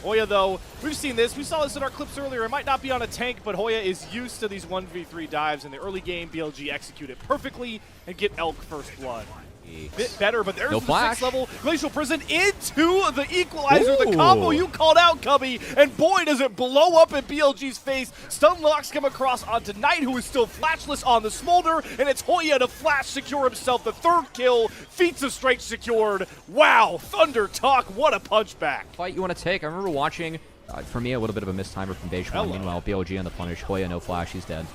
Hoya, though, we've seen this. We saw this in our clips earlier. It might not be on a tank, but Hoya is used to these 1v3 dives. In the early game, BLG execute it perfectly and get Elk first blood. Bit better, but there's the 6th level Glacial Prison into the equalizer. Ooh. The combo you called out, Cubby, and boy, does it blow up in BLG's face. Stun locks come across onto Knight, who is still flashless on the Smolder, and it's Hoya to flash secure himself. The 3rd kill, feats of strength secured. Wow, ThunderTalk, what a punchback. Fight you want to take? I remember watching, for me, a little bit of a mistimer from Beijing. Meanwhile, BLG on the punish. Hoya, no flash, he's dead.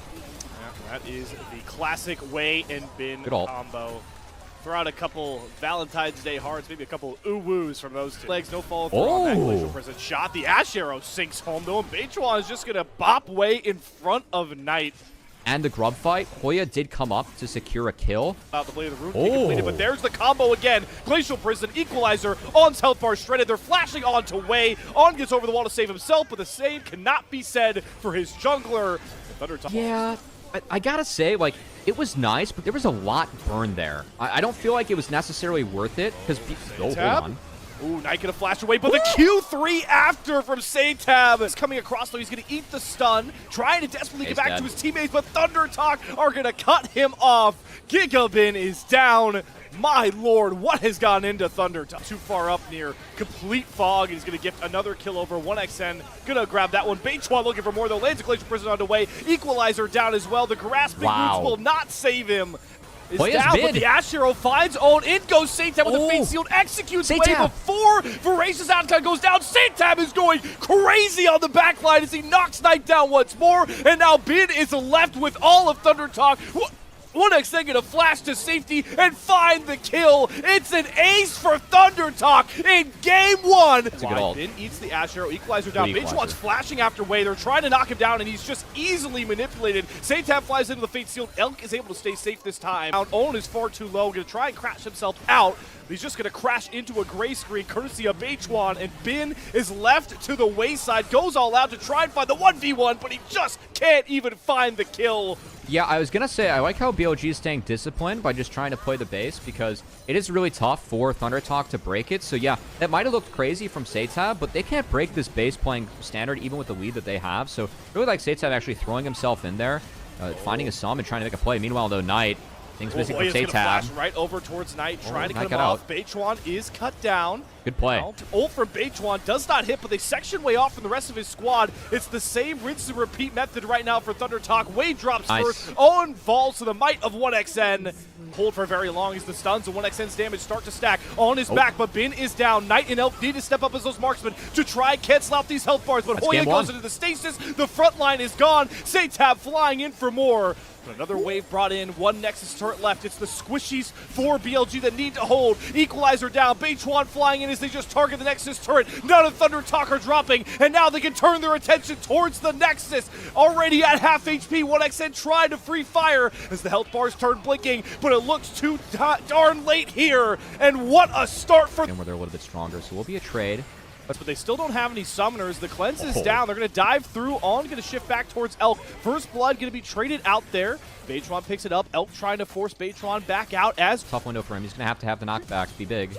Yeah, that is the classic Wei and Bin combo. Throw out a couple Valentine's Day hearts, maybe a couple ooh-woos from those two. Legs, no follow through on that Glacial Prison shot. The Ash Arrow sinks home, though, and Beichuan is just going to bop Wei in front of Knight. And the grub fight, Hoya did come up to secure a kill. The Blade of the Rune completed, but there's the combo again. Glacial Prison, equalizer, On's health bar shredded. They're flashing on to Wei. On gets over the wall to save himself, but the save cannot be said for his jungler. Yeah. I gotta say, like, it was nice, but there was a lot burned there. I don't feel like it was necessarily worth it, because... hold on. Ooh, Knight gonna flash away, but the Q3 after from Satab is coming across, though. He's gonna eat the stun, trying to desperately get back to his teammates, but ThunderTalk are gonna cut him off. Gigabin is down. My lord, what has gone into ThunderTalk? Too far up near complete fog. He's going to get another kill over 1xN. Going to grab that one. Beichuan looking for more, though. Lands a Glacial Prison on the way. Equalizer down as well. The grasping boots will not save him. Is down, but the Ash Arrow finds Own. In goes Satab with the Fate Sealed. Executes Wei before Voracious Outcome goes down. Satab is going crazy on the backline as he knocks Knight down once more. And now Bin is left with all of ThunderTalk. 1xN gonna flash to safety and find the kill. It's an ace for ThunderTalk in game 1. Bin eats the Ash Arrow, equalizer down. Beichuan's flashing after Wei. They're trying to knock him down, and he's just easily manipulated. Satab flies into the Fate Sealed. Elk is able to stay safe this time. Own is far too low, gonna try and crash himself out. He's just going to crash into a gray screen courtesy of Beichuan, and Bin is left to the wayside, goes all out to try and find the 1v1, but he just can't even find the kill. Yeah, I was going to say, I like how BLG is staying disciplined by just trying to play the base, because it is really tough for ThunderTalk to break it. So yeah, that might have looked crazy from Satab, but they can't break this base playing standard even with the lead that they have. So really like Satab actually throwing himself in there, finding a sum and trying to make a play. Meanwhile, though, Knight, things missing from Satab. Flash right over towards Knight, trying to cut him off. Beichuan is cut down. Good play. Ult from Beichuan does not hit, but they section Wei off from the rest of his squad. It's the same rinse and repeat method right now for ThunderTalk. Wei drops first. Owen falls to the might of 1xN. Hold for very long as the stuns and 1xN's damage start to stack. On his back, but Bin is down. Knight and Elk need to step up as those marksmen to try and cancel out these health bars, but Hoya goes into the stasis. The front line is gone. Satab flying in for more. But another wave brought in, one Nexus turret left. It's the squishies for BLG that need to hold. Equalizer down, Beichuan flying in as they just target the Nexus turret. None of ThunderTalk are dropping, and now they can turn their attention towards the Nexus. Already at half HP, 1xN tried to free fire as the health bars turn blinking, but it looks too darn late here. And what a start for... And where they're a little bit stronger, so will be a trade. But they still don't have any summoners. The cleanse is down. They're going to dive through. On going to shift back towards Elk. First blood going to be traded out there. Beichuan picks it up. Elk trying to force Beichuan back out as... Tough window for him. He's going to have the knockback to be big.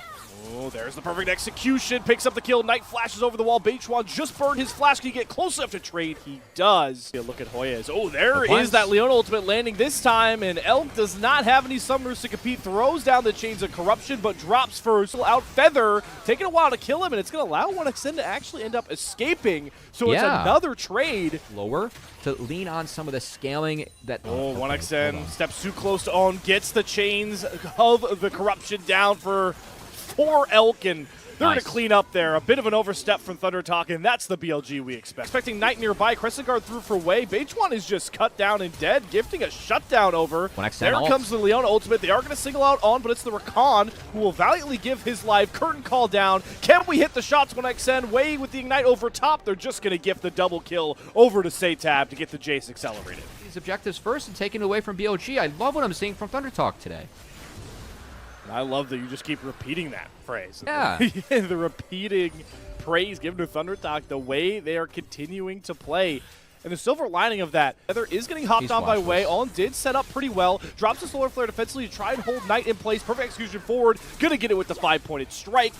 Oh, there's the perfect execution. Picks up the kill. Knight flashes over the wall. Beichuan just burned his flash. Can he get close enough to trade? He does. Look at Hoya's. Oh, there is that Leona ultimate landing this time, and Elk does not have any summoners to compete. Throws down the Chains of Corruption, but drops first. Out Feather. Taking a while to kill him, and it's going to allow 1xN to actually end up escaping. So it's another trade. Lower to lean on some of the scaling that... Oh, 1xN steps too close to Own. Gets the Chains of the Corruption down for Elk, and they're going to clean up there. A bit of an overstep from ThunderTalk, and that's the BLG we expect. Expecting Knight nearby. Crescent Guard through for Wei. Beichuan is just cut down and dead, gifting a shutdown over. There comes the Leona ultimate. They are going to single out On, but it's the Rakan who will valiantly give his life. Curtain call down. Can we hit the shots? 1xN. Wei with the Ignite over top. They're just going to gift the double kill over to Satab to get the Jace accelerated. These objectives first and taken away from BLG. I love what I'm seeing from ThunderTalk today. I love that you just keep repeating that phrase. Yeah. The repeating praise given to ThunderTalk, the way they are continuing to play. And the silver lining of that, Feather is getting hopped on by Wei. On did set up pretty well. Drops the Solar Flare defensively to try and hold Knight in place. Perfect execution forward. Gonna get it with the 5-pointed strike.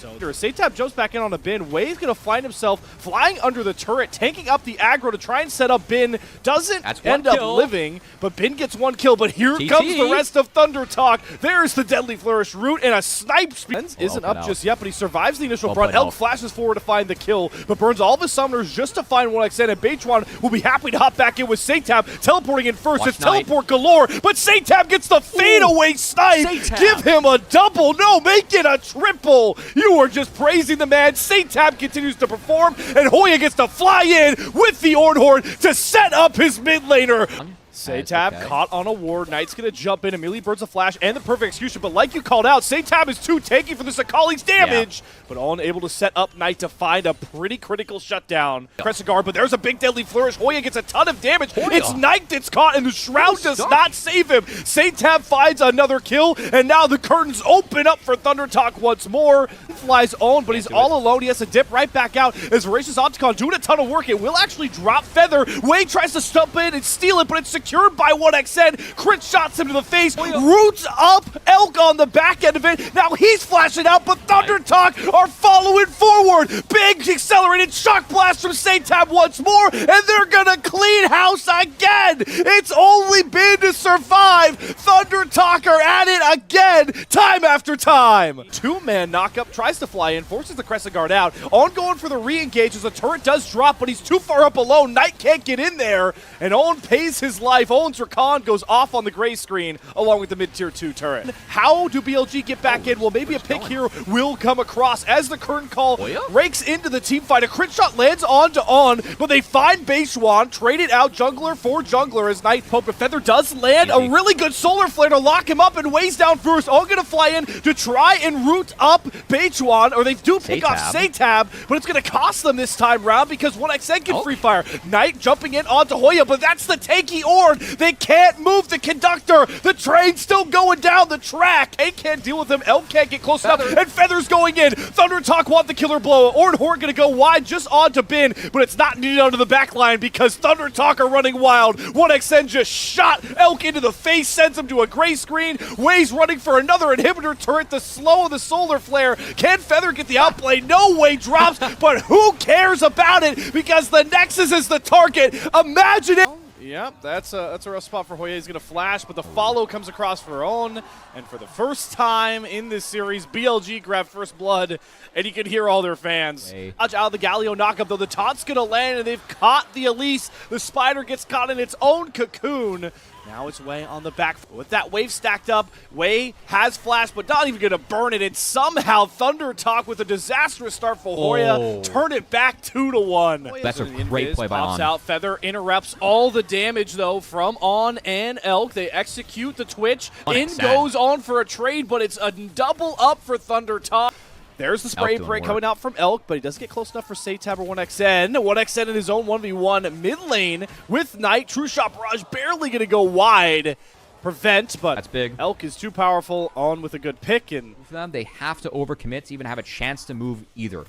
So Satab jumps back in on a Bin. Way's going to find himself flying under the turret, tanking up the aggro to try and set up Bin. Doesn't end up living, but Bin gets one kill. But here comes the rest of ThunderTalk. There's the Deadly Flourish root and a snipe. Isn't up just yet, but he survives the initial brunt. Elk flashes forward to find the kill, but burns all of his summoners just to find 1xN, and Beitwan will be happy to hop back in with Satab, teleporting in first. It's teleport galore, but Satab gets the fadeaway snipe. Give him a double. No, make it a triple. You are just praising the man. Satab continues to perform, and Hoya gets to fly in with the Ornhorn to set up his mid laner. Satab caught on a ward. Knight's going to jump in, immediately burns a flash and the perfect execution. But like you called out, Satab is too tanky for this Akali's damage. But unable to set up Knight to find a pretty critical shutdown. Crescent Guard, but there's a big Deadly Flourish. Hoya gets a ton of damage. It's Knight that's caught, and the Shroud does not save him. Satab finds another kill, and now the curtains open up for ThunderTalk once more. He flies on, but he's all alone. He has to dip right back out as Voracious Opticon doing a ton of work. It will actually drop Feather. Wade tries to stump in and steal it, but it's secured by 1xN. Crit shots him to the face. Roots up. Elk on the back end of it. Now he's flashing out, but ThunderTalk are following forward. Big accelerated shock blast from Satab once more, and they're gonna clean house again. It's only been to survive. ThunderTalk are at it again, time after time. Two-man knockup tries to fly in, forces the Crescent Guard out. Ongoing for the re-engage as the turret does drop, but he's too far up alone. Knight can't get in there, and Owen pays his life. Owen's Rakan goes off on the gray screen along with the mid-tier 2 turret. How do BLG get back in? Well, maybe a pick here will come across as the curtain call rakes into the team fight. A crit shot lands onto On, but they find Beitwan, trade it out jungler for jungler as Knight Pope. Feather does land a really good solar flare to lock him up and weighs down first. All gonna fly in to try and root up Beitwan, or they do pick off Satab, but it's gonna cost them this time round because 1xN can free fire. Knight jumping in onto Hoya, but that's the tanky Ord. They can't move the conductor. The train's still going down the track. They can't deal with him. Elk can't get close enough, and Feather's going in. ThunderTalk want the killer blow. Ornhorn gonna go wide just onto Bin, but it's not needed onto the back line because ThunderTalk are running wild. 1xN just shot Elk into the face, sends him to a gray screen. Way's running for another inhibitor turret. The slow of the solar flare. Can Feather get the outplay? No way drops, but who cares about it because the Nexus is the target. Imagine it. Yep, that's a rough spot for Hoya. He's going to flash, but the follow comes across for Own. And for the first time in this series, BLG grab first blood, and you can hear all their fans. Out of the Galio knockup, though. The taunt's going to land, and they've caught the Elise. The spider gets caught in its own cocoon. Now it's Way on the back. With that wave stacked up, Way has flash, but not even going to burn it. And somehow ThunderTalk with a disastrous start for Hoya. Turn it back 2-1. That's a great play by On. Out. Feather interrupts all the damage, though, from On and Elk. They execute the Twitch. In goes On for a trade, but it's a double up for ThunderTalk. There's the spray break coming out from Elk, but he doesn't get close enough for Satab or 1xN. 1xN in his own 1v1 mid lane with Knight. True Shot Barrage barely going to go wide. Prevent, but that's big. Elk is too powerful. On with a good pick. And for them, they have to overcommit to even have a chance to move either.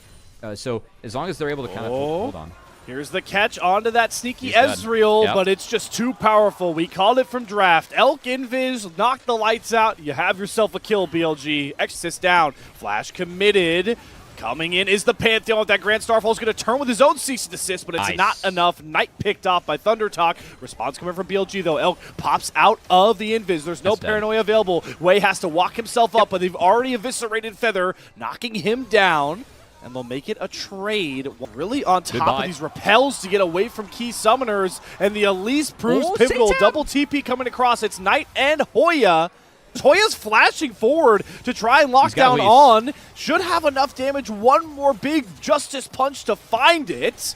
So as long as they're able to kind of hold on. Here's the catch onto that sneaky Ezreal, but it's just too powerful. We called it from draft. Elk Invis, knock the lights out. You have yourself a kill, BLG. Exorcist down. Flash committed. Coming in is the Pantheon with that Grand Starfall. Is going to turn with his own cease and desist, but it's not enough. Knight picked off by ThunderTalk. Response coming from BLG, though. Elk pops out of the Invis. There's no paranoia available. Way has to walk himself up, but they've already eviscerated Feather, knocking him down. And they'll make it a trade. Really on top of these repels to get away from key summoners. And the Elise proves pivotal. Double TP coming across. It's Knight and Hoya. Hoya's flashing forward to try and lock down On. Should have enough damage. One more big Justice Punch to find it.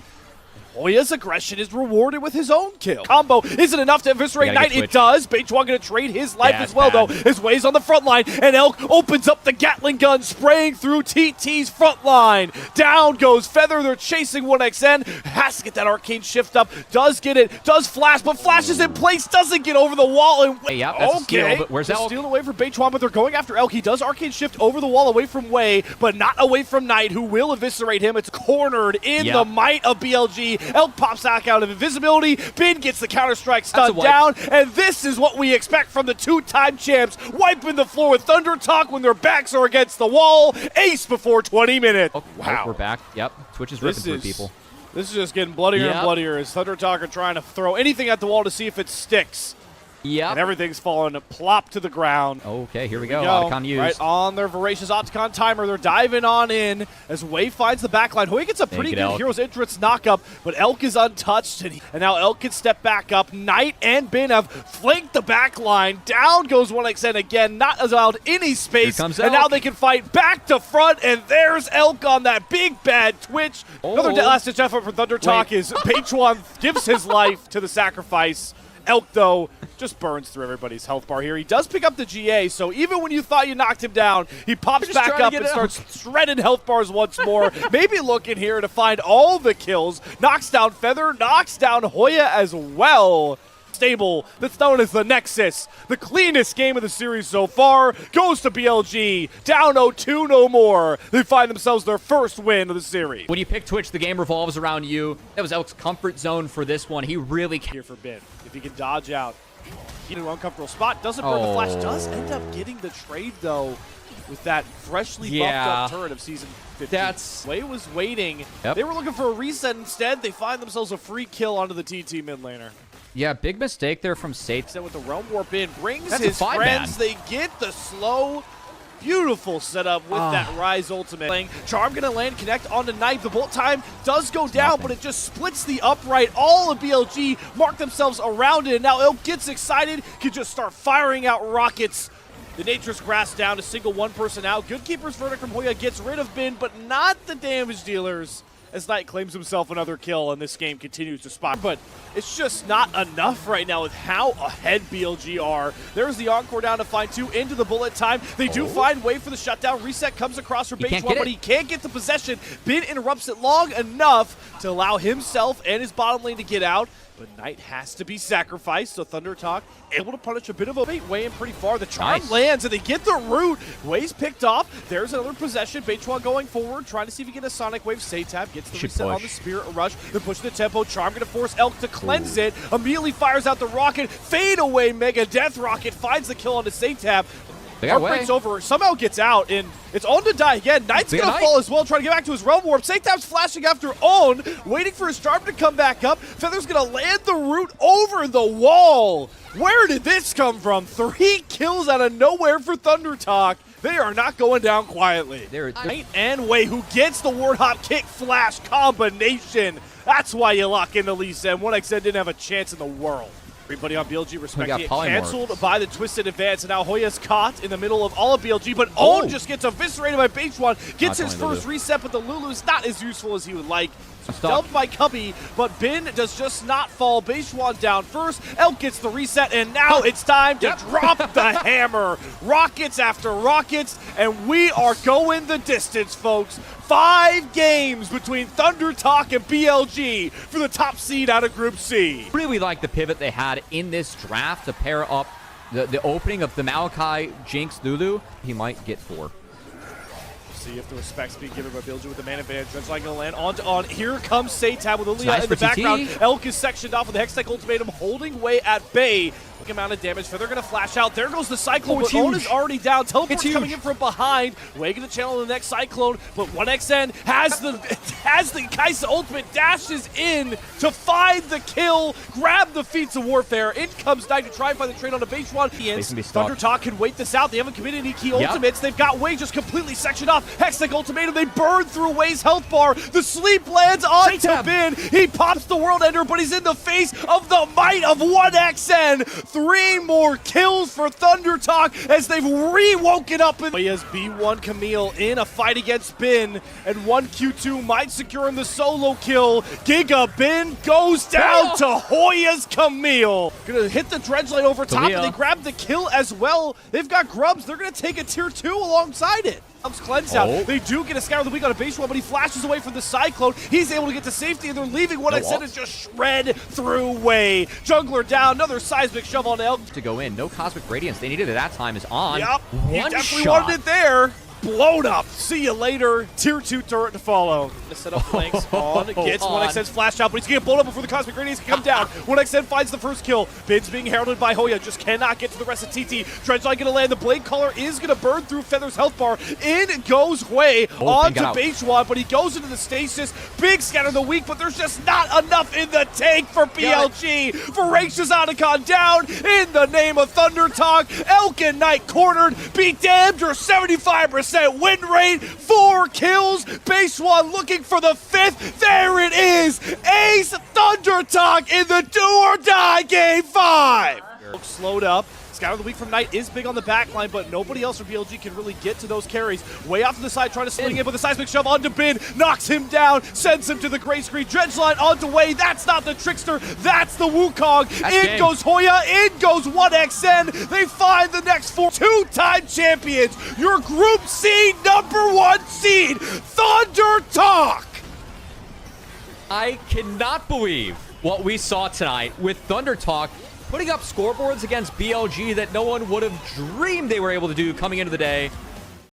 Hoya's aggression is rewarded with his own kill. Combo isn't enough to eviscerate Knight. It does. Beitwan going to trade his life as well, though. His Way's on the front line, and Elk opens up the Gatling gun, spraying through TT's front line. Down goes Feather. They're chasing 1xN. Has to get that arcane shift up. Does get it. Does flash, but flashes in place. Doesn't get over the wall. And that's a steal, but where's Elk? Stealing away from Beitwan, but they're going after Elk. He does arcane shift over the wall away from Way, but not away from Knight, who will eviscerate him. It's cornered in the might of BLG. Elk pops back out of invisibility. Bin gets the counter-strike stun down, and this is what we expect from the two-time champs, wiping the floor with ThunderTalk when their backs are against the wall. Ace before 20 minutes. Oh, wow. We're back. Yep. Twitch is ripping through people. This is just getting bloodier and bloodier as ThunderTalk are trying to throw anything at the wall to see if it sticks. Yep. And everything's falling plop to the ground. Okay, here we go. Otacon used. Right on their voracious Otacon timer. They're diving on in as Wave finds the backline. Hoy gets a pretty good Heroes Entrance knockup, but Elk is untouched. And now Elk can step back up. Knight and Bin have flanked the backline. Down goes 1xN again, not allowed any space. Here comes and Elk. now they can fight back to front, and there's Elk on that big bad Twitch. Another last-ditch effort for ThunderTalk is Peichuan gives his life to the sacrifice. Elk, though, just burns through everybody's health bar here. He does pick up the GA, so even when you thought you knocked him down, he pops back up and starts shredding health bars once more. Maybe looking here to find all the kills. Knocks down Feather, knocks down Hoya as well. Stable that's known as the Nexus. The cleanest game of the series so far goes to BLG. Down 0-2 no more. They find themselves their first win of the series. When you pick Twitch, the game revolves around you. That was Elk's comfort zone for this one. He really here for Bin. If he can dodge out, in an uncomfortable spot, doesn't burn the flash, does end up getting the trade though with that freshly buffed up turret of Season 15. Way was waiting. They were looking for a reset instead. They find themselves a free kill onto the TT mid laner. Yeah, big mistake there from Sate. With the Realm Warp in, brings his friends. They get the slow, beautiful setup with that Rise ultimate. Charm gonna land, connect onto Knight. The bolt time does go down, but it just splits the upright. All of BLG mark themselves around it, and now Elk gets excited, can just start firing out rockets. The Nature's Grass down, a single one person out. Good Keeper's Verdict from Hoya gets rid of Bin, but not the damage dealers, as Knight claims himself another kill, and this game continues to spot. But it's just not enough right now with how ahead BLG are. There's the Encore down to find two into the bullet time. They do find Wave for the shutdown. Reset comes across for Peichuan, but he can't get the possession. Bin interrupts it long enough to allow himself and his bottom lane to get out. But Knight has to be sacrificed, so ThunderTalk able to punish a bit of a bait. Way in pretty far. The charm lands, and they get the root. Way's picked off. There's another possession. Peichuan going forward, trying to see if he can get a Sonic Wave. Satab gets the reset on the Spirit Rush. They're pushing the tempo. Charm going to force Elk to cleanse it. Immediately fires out the rocket. Fade away Mega Death Rocket. Finds the kill on the Satab. Heartbreak's over. Somehow gets out, and it's On to die again. Knight's going to fall as well, trying to get back to his Realm Warp. Satab's flashing after On, waiting for his Charm to come back up. Feather's going to land the root over the wall. Where did this come from? 3 kills out of nowhere for ThunderTalk. They are not going down quietly. Knight and Wei, who gets the Ward Hop kick flash combination. That's why you lock into Lee Sin. 1xN didn't have a chance in the world. Everybody on BLG respecting it. Cancelled by the Twisted Advance, and now Hoya's caught in the middle of all of BLG, but Own just gets eviscerated by Peichuan, gets his first reset, but the Lulu's not as useful as he would like. Dumped by Cubby, but Bin does just not fall. Peichuan down first. Elk gets the reset, and now it's time to drop the hammer. Rockets after rockets, and we are going the distance, folks. 5 games between ThunderTalk and BLG for the top seed out of Group C. Really like the pivot they had in this draft to pair up the opening of the Maokai, Jinx, Lulu. He might get 4. See if the respect's being given by BLG with the man advantage. That's not going to land on. Here comes Satab with Lilia in the background. Elk is sectioned off with the Hextech Ultimatum, holding Way at bay. Look amount of damage. Feather going to flash out. There goes the Cyclone, but Own is already down. Teleport's coming in from behind. Way going to channel the next Cyclone, but 1xN has the Kaisa ultimate, dashes in to find the kill, grab the feats of warfare. In comes Knight to try and find the trade on the Peichuan. ThunderTalk can wait this out. They haven't committed any key ultimates. They've got Way just completely sectioned off. Hextech Ultimatum, they burn through Way's health bar. The sleep lands onto Bin. He pops the World Ender, but he's in the face of the might of 1xN. 3 more kills for ThunderTalk as they've re-woken up. Hoya's B1 Camille in a fight against Bin, and 1Q2 might secure him the solo kill. Giga Bin goes down to Hoya's Camille. Gonna hit the dredge line over top, and they grab the kill as well. They've got Grubs. They're gonna take a tier 2 alongside it. Cleanse out. They do get a Scour of the Week on a base one, but he flashes away from the Cyclone. He's able to get to safety, and they're leaving 1xN and just shred through Way. Jungler down, another seismic shove on Elk. To go in, no Cosmic Radiance. They needed it that time is on. Yep, he definitely wanted it there. blown up. See you later. Tier 2 turret to follow. Gonna set up flanks on. Gets 1xN's flash out, but he's gonna get blown up before the Cosmic Radiance can come down. 1xN finds the first kill. Bin's being heralded by Hoya. Just cannot get to the rest of TT. Dredgeline gonna land. The Blade Caller is gonna burn through Feather's health bar. In goes Hui onto Beishwan, but he goes into the stasis. Big scatter the weak, but there's just not enough in the tank for BLG. Voracious Otacon down in the name of ThunderTalk. Elkin Knight cornered. Be damned, your 75% win rate. 4 kills. Beishwan looking for the 5th. There it is. Ace ThunderTalk in the do or die game 5. Slowed up. Scout of the Week from Knight is big on the back line, but nobody else from BLG can really get to those carries. Way off to the side, trying to swing in with a seismic shove onto Bin, knocks him down, sends him to the gray screen. Dredgeline onto Wei. That's not the Trickster, that's the Wukong. In goes Hoya, in goes 1xN. They find the next 4 two-time champions. Your Group C #1 seed, ThunderTalk. I cannot believe what we saw tonight with ThunderTalk putting up scoreboards against BLG that no one would have dreamed they were able to do coming into the day.